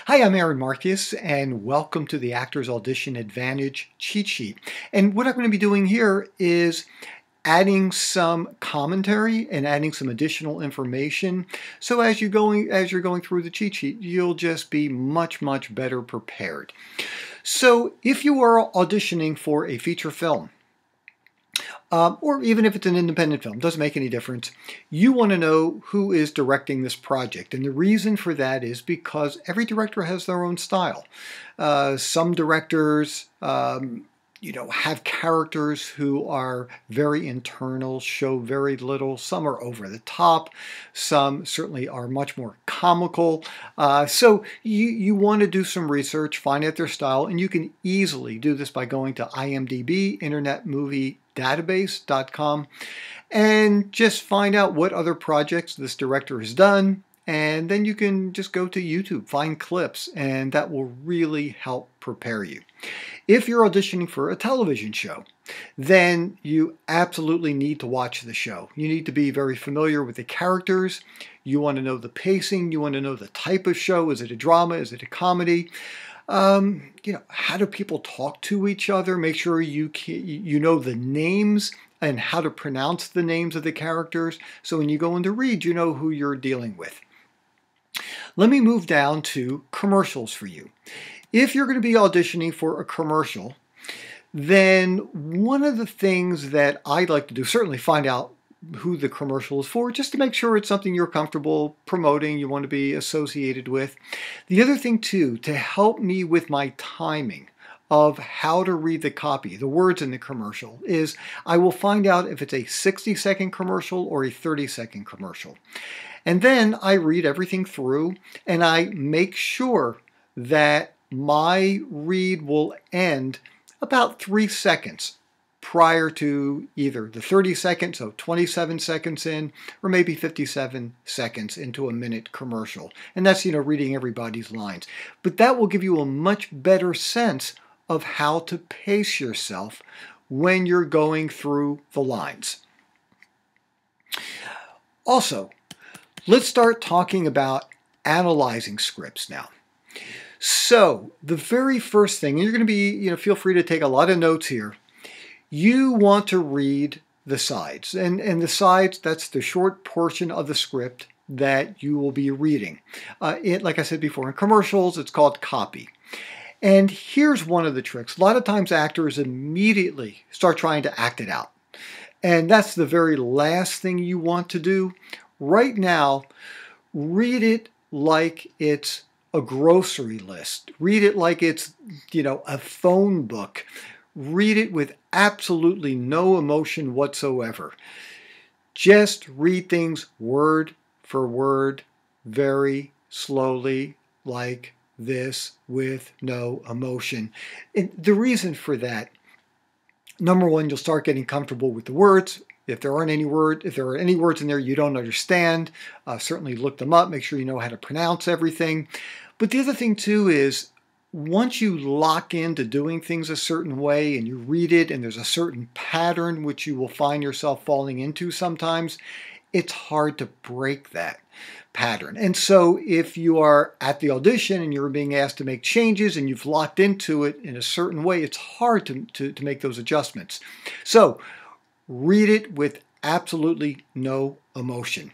Hi, I'm Aaron Marcus, and welcome to the Actors Audition Advantage cheat sheet. And what I'm going to be doing here is adding some commentary and adding some additional information. So as you're going through the cheat sheet, you'll just be much better prepared. So if you are auditioning for a feature film, or even if it's an independent film, doesn't make any difference. You want to know who is directing this project. And the reason for that is because every director has their own style. Some directors, have characters who are very internal, show very little. Some are over the top. Some certainly are much more comical. So you want to do some research, find out their style, and you can easily do this by going to IMDb, Internet Movie Database.com, and just find out what other projects this director has done. And then you can just go to YouTube, find clips, and that will really help prepare you. If you're auditioning for a television show, then you absolutely need to watch the show. You need to be very familiar with the characters. You want to know the pacing. You want to know the type of show. Is it a drama? Is it a comedy? How do people talk to each other? Make sure you know the names and how to pronounce the names of the characters. So when you go in to read, you know who you're dealing with. Let me move down to commercials for you. If you're going to be auditioning for a commercial, then one of the things that I'd like to do, certainly find out who the commercial is for, just to make sure it's something you're comfortable promoting, you want to be associated with. The other thing too, to help me with my timing of how to read the copy, the words in the commercial, is I will find out if it's a 60-second commercial or a 30-second commercial. And then I read everything through and I make sure that my read will end about 3 seconds prior to either the 30 seconds, so 27 seconds in, or maybe 57 seconds into a minute commercial. And that's, reading everybody's lines. But that will give you a much better sense of how to pace yourself when you're going through the lines. Also, let's start talking about analyzing scripts now. So the very first thing, and you're going to be, feel free to take a lot of notes here. You want to read the sides. And the sides, that's the short portion of the script that you will be reading. Like I said before, in commercials, it's called copy. And here's one of the tricks. A lot of times actors immediately start trying to act it out. And that's the very last thing you want to do. Right now, read it like it's a grocery list. Read it like it's, a phone book. Read it with absolutely no emotion whatsoever. Just read things word for word, very slowly, like this, with no emotion. And the reason for that, number one, you'll start getting comfortable with the words. If there are any words in there you don't understand, certainly look them up. Make sure you know how to pronounce everything. But the other thing too is, once you lock into doing things a certain way and you read it and there's a certain pattern which you will find yourself falling into sometimes, it's hard to break that pattern. And so if you are at the audition and you're being asked to make changes and you've locked into it in a certain way, it's hard to make those adjustments. So read it with absolutely no emotion.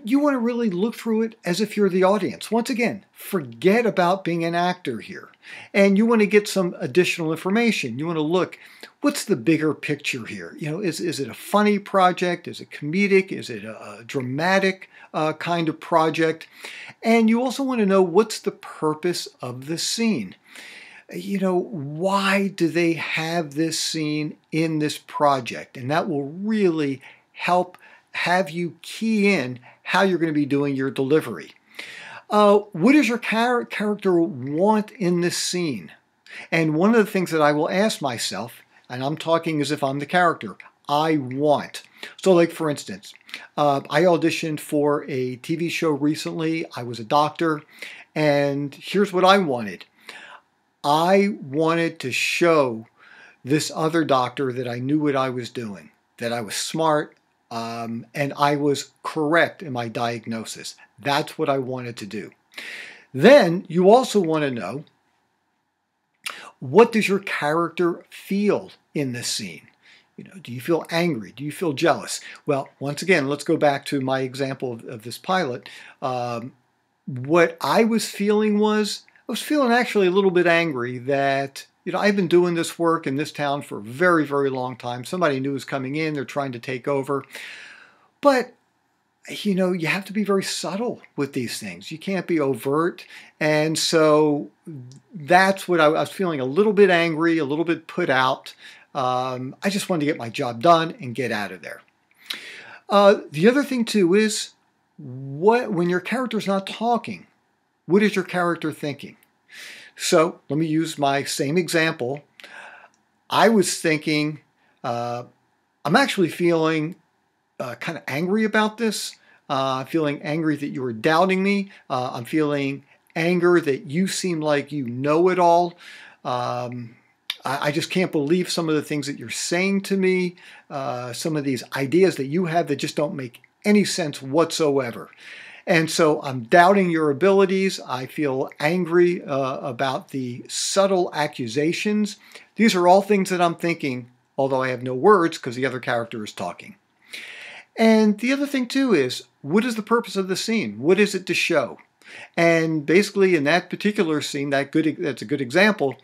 You want to really look through it as if you're the audience. Once again, forget about being an actor here. And you want to get some additional information. You want to look, what's the bigger picture here? Is it a funny project? Is it comedic? Is it a dramatic kind of project? And you also want to know, what's the purpose of the scene? Why do they have this scene in this project? And that will really help have you key in how you're going to be doing your delivery. What does your character want in this scene? And one of the things that I will ask myself, and I'm talking as if I'm the character, I want. So like for instance, I auditioned for a TV show recently. I was a doctor, and here's what I wanted. I wanted to show this other doctor that I knew what I was doing, that I was smart, and I was correct in my diagnosis. That's what I wanted to do. Then you also want to know, what does your character feel in this scene? Do you feel angry? Do you feel jealous? Well, once again, let's go back to my example of this pilot. What I was feeling actually a little bit angry that, I've been doing this work in this town for a very, very long time. Somebody new is coming in, they're trying to take over. But, you have to be very subtle with these things. You can't be overt. And so that's what I was feeling, a little bit angry, a little bit put out. I just wanted to get my job done and get out of there. The other thing too is, when your character's not talking, what is your character thinking? So let me use my same example. I was thinking, I'm actually feeling kind of angry about this. Feeling angry that you were doubting me. I'm feeling anger that you seem like you know it all. I just can't believe some of the things that you're saying to me, some of these ideas that you have that just don't make any sense whatsoever. And so I'm doubting your abilities. I feel angry about the subtle accusations. These are all things that I'm thinking, although I have no words because the other character is talking. And the other thing too is, what is the purpose of the scene? What is it to show? And basically in that particular scene, that's a good example,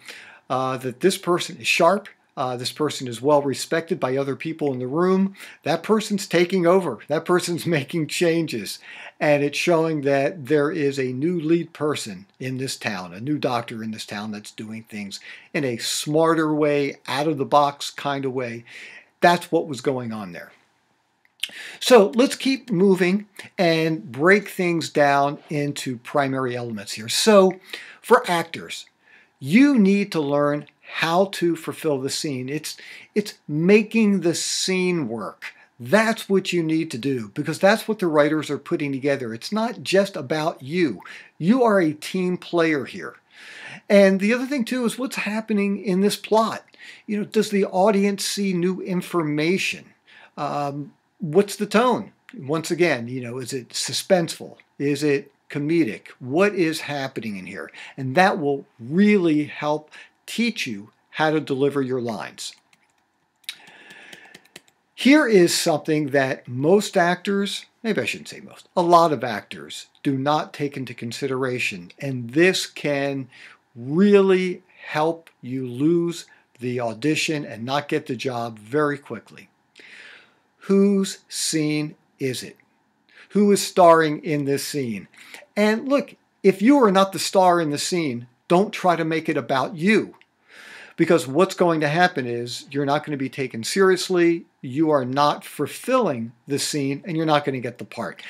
that this person is sharp, this person is well respected by other people in the room, that person's taking over, that person's making changes, and it's showing that there is a new lead person in this town, a new doctor in this town that's doing things in a smarter way, out of the box kind of way. That's what was going on there. So let's keep moving and break things down into primary elements here. So for actors, you need to learn how to fulfill the scene. It's making the scene work. That's what you need to do, because that's what the writers are putting together. It's not just about you. You are a team player here. And the other thing too is, what's happening in this plot? Does the audience see new information? What's the tone? Once again, is it suspenseful? Is it comedic? What is happening in here? And that will really help teach you how to deliver your lines. Here is something that most actors, maybe I shouldn't say most, a lot of actors do not take into consideration. And this can really help you lose the audition and not get the job very quickly. Whose scene is it? Who is starring in this scene? And look, if you are not the star in the scene, don't try to make it about you. Because what's going to happen is, you're not going to be taken seriously, you are not fulfilling the scene, and you're not going to get the part.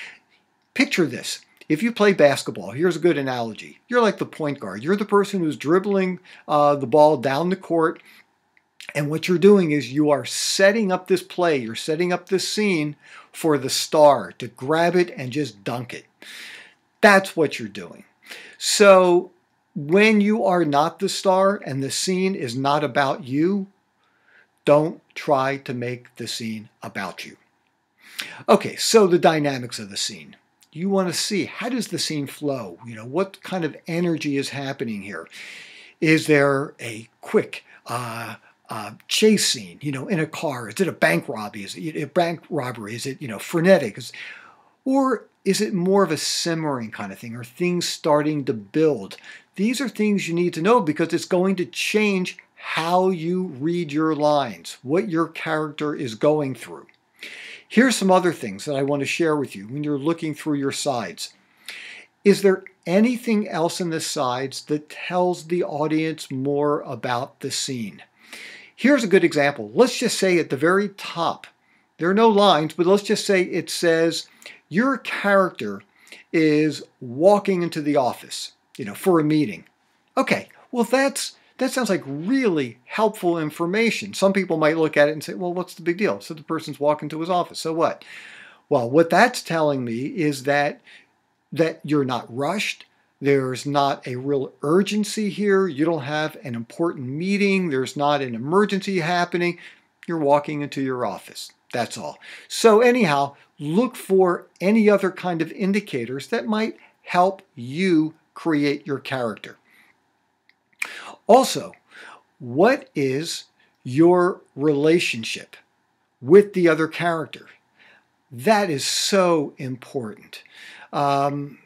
Picture this. If you play basketball, here's a good analogy. You're like the point guard. You're the person who's dribbling the ball down the court. And what you're doing is, you are setting up this play, you're setting up this scene for the star to grab it and just dunk it. That's what you're doing. So when you are not the star and the scene is not about you, don't try to make the scene about you. Okay, so the dynamics of the scene. You want to see, how does the scene flow? What kind of energy is happening here? Is there a quick chase scene, in a car? Is it a bank robbery? Is it a bank robbery? Is it, frenetic? Or is it more of a simmering kind of thing? Are things starting to build? These are things you need to know, because it's going to change how you read your lines, what your character is going through. Here's some other things that I want to share with you when you're looking through your sides. Is there anything else in the sides that tells the audience more about the scene? Here's a good example. Let's just say at the very top, there are no lines, but let's just say it says your character is walking into the office, for a meeting. Okay, well that sounds like really helpful information. Some people might look at it and say, well, what's the big deal? So the person's walking to his office, so what? Well, what that's telling me is that you're not rushed. There's not a real urgency here. You don't have an important meeting. There's not an emergency happening. You're walking into your office. That's all. So anyhow, look for any other kind of indicators that might help you create your character. Also, what is your relationship with the other character? That is so important. When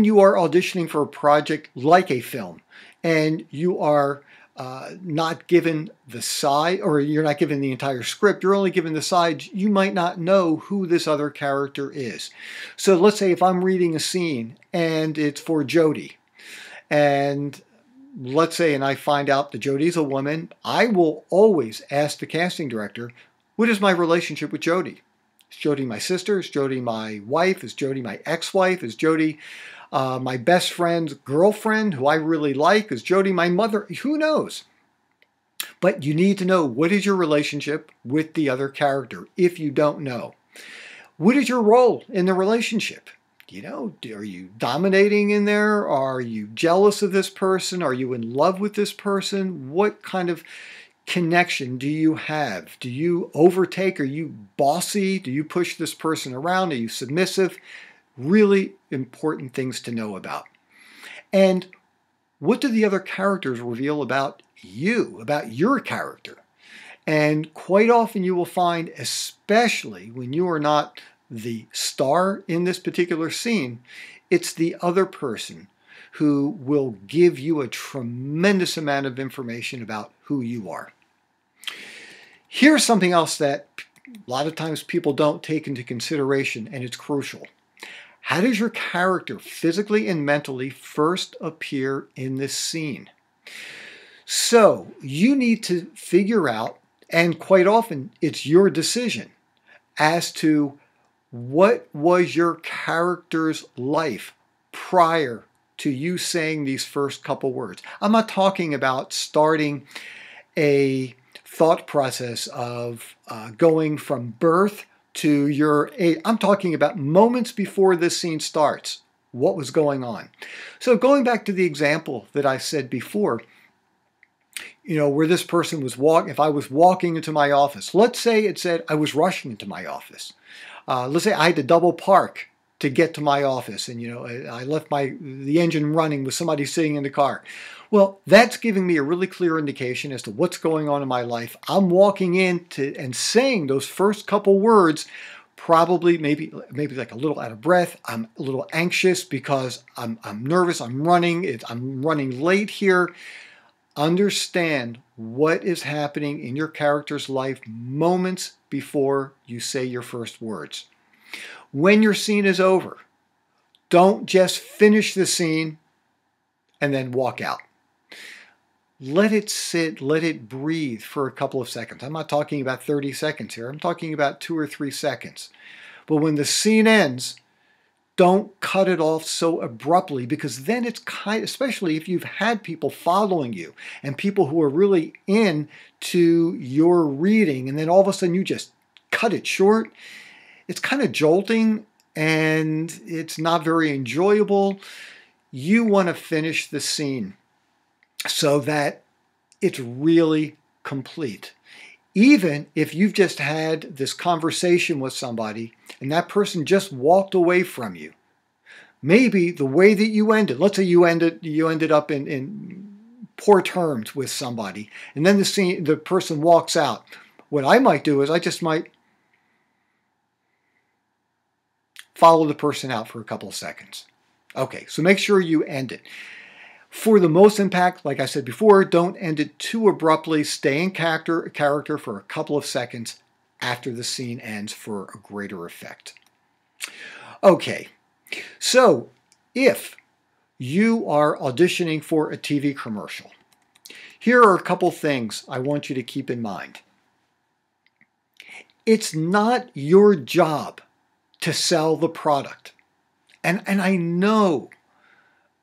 you are auditioning for a project like a film and you are not given the side, or you're not given the entire script, you're only given the sides, you might not know who this other character is. So let's say if I'm reading a scene and it's for Jody, and let's say, and I find out that Jody's a woman, I will always ask the casting director, what is my relationship with Jody? Is Jody my sister? Is Jody my wife? Is Jody my ex-wife? Is Jody my best friend's girlfriend who I really like? Is Jody my mother? Who knows? But you need to know, what is your relationship with the other character if you don't know? What is your role in the relationship? You know, are you dominating in there? Are you jealous of this person? Are you in love with this person? What kind of connection do you have? Do you overtake? Are you bossy? Do you push this person around? Are you submissive? Really important things to know about. And what do the other characters reveal about you, about your character? And quite often you will find, especially when you are not the star in this particular scene, it's the other person who will give you a tremendous amount of information about who you are. Here's something else that a lot of times people don't take into consideration, and it's crucial. How does your character physically and mentally first appear in this scene? So you need to figure out, and quite often it's your decision, as to what was your character's life prior to you saying these first couple words. I'm not talking about starting a thought process of going from birth to your age. I'm talking about moments before this scene starts. What was going on? So going back to the example that I said before, you know, where this person was walking, if I was walking into my office, let's say it said I was rushing into my office. Let's say I had to double park to get to my office, and you know, I left the engine running with somebody sitting in the car. Well, that's giving me a really clear indication as to what's going on in my life. I'm walking in and saying those first couple words, probably maybe like a little out of breath. I'm a little anxious because I'm nervous. I'm running late here. Understand what is happening in your character's life moments before you say your first words. When your scene is over, don't just finish the scene and then walk out. Let it sit, let it breathe for a couple of seconds. I'm not talking about 30 seconds here. I'm talking about 2 or 3 seconds. But when the scene ends, don't cut it off so abruptly, because then it's especially if you've had people following you and people who are really into your reading, and then all of a sudden you just cut it short, it's kind of jolting and it's not very enjoyable. You want to finish the scene so that it's really complete. Even if you've just had this conversation with somebody and that person just walked away from you, maybe the way that you ended, let's say you ended up in poor terms with somebody, and then the person walks out. What I might do is I just might follow the person out for a couple of seconds. Okay, so make sure you end it. For the most impact, like I said before, don't end it too abruptly. Stay in character for a couple of seconds after the scene ends for a greater effect. Okay, so if you are auditioning for a TV commercial, here are a couple things I want you to keep in mind. It's not your job to sell the product. And I know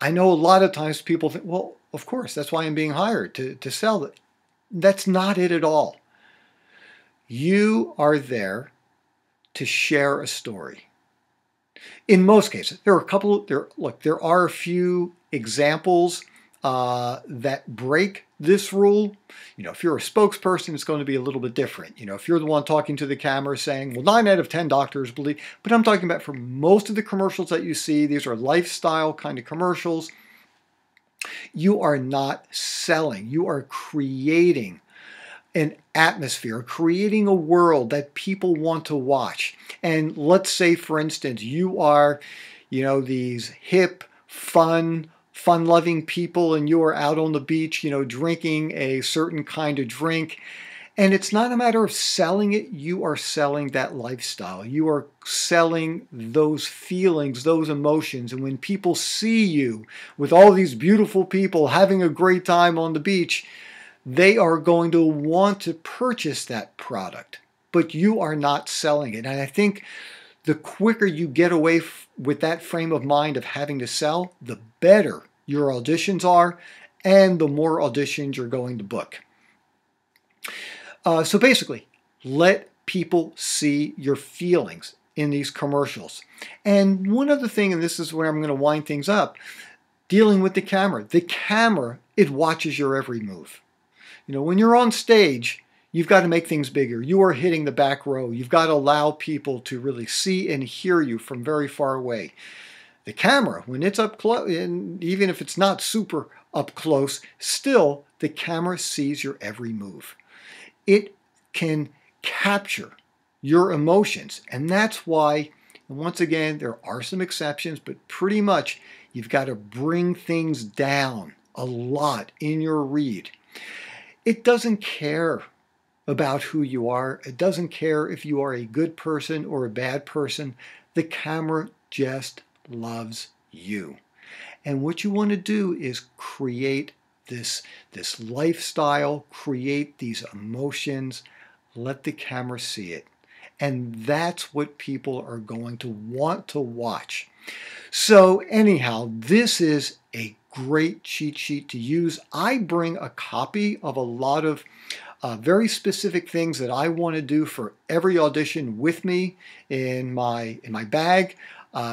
a lot of times people think, well, of course, that's why I'm being hired, to sell it. That's not it at all. You are there to share a story. In most cases, there are a few examples that break this rule. If you're a spokesperson, it's going to be a little bit different. If you're the one talking to the camera saying, well, 9 out of 10 doctors believe, but I'm talking about for most of the commercials that you see, these are lifestyle kind of commercials. You are not selling. You are creating an atmosphere, creating a world that people want to watch. And let's say, for instance, you are, these hip, fun-loving people, and you are out on the beach, drinking a certain kind of drink. And it's not a matter of selling it. You are selling that lifestyle. You are selling those feelings, those emotions. And when people see you with all these beautiful people having a great time on the beach, they are going to want to purchase that product, but you are not selling it. And I think the quicker you get away with that frame of mind of having to sell, the better your auditions are and the more auditions you're going to book. So basically, let people see your feelings in these commercials. And one other thing, and this is where I'm going to wind things up, dealing with the camera. The camera, it watches your every move. When you're on stage, you've got to make things bigger. You are hitting the back row. You've got to allow people to really see and hear you from very far away. The camera, when it's up close, and even if it's not super up close, still the camera sees your every move. It can capture your emotions. And that's why, once again, there are some exceptions, but pretty much you've got to bring things down a lot in your read. It doesn't care about who you are. It doesn't care if you are a good person or a bad person. The camera just loves you. And what you want to do is create this lifestyle, create these emotions, let the camera see it. And that's what people are going to want to watch. So anyhow, this is a great cheat sheet to use. I bring a copy of a lot of very specific things that I want to do for every audition with me in my bag.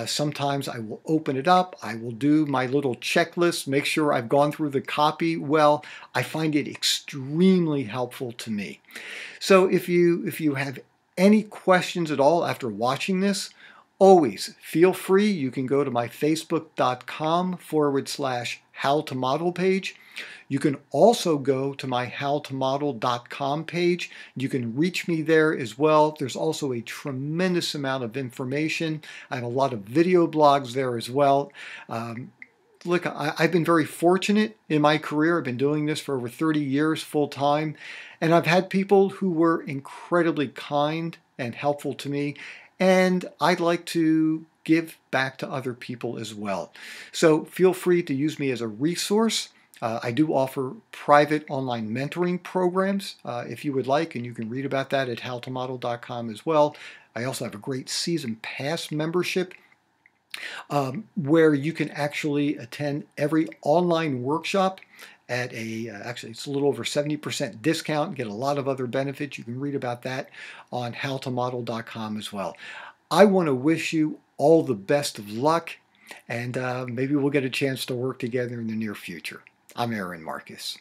Sometimes I will open it up. I will do my little checklist, make sure I've gone through the copy well. I find it extremely helpful to me. So if you have any questions at all after watching this, always feel free. You can go to my facebook.com/howtomodel page. You can also go to my howtomodel.com page. You can reach me there as well. There's also a tremendous amount of information. I have a lot of video blogs there as well. Look, I've been very fortunate in my career. I've been doing this for over 30 years full time, and I've had people who were incredibly kind and helpful to me, and I'd like to give back to other people as well. So feel free to use me as a resource. I do offer private online mentoring programs if you would like, and you can read about that at howtomodel.com as well. I also have a great season pass membership where you can actually attend every online workshop at actually it's a little over 70% discount and get a lot of other benefits. You can read about that on howtomodel.com as well. I want to wish you all the best of luck, and maybe we'll get a chance to work together in the near future. I'm Aaron Marcus.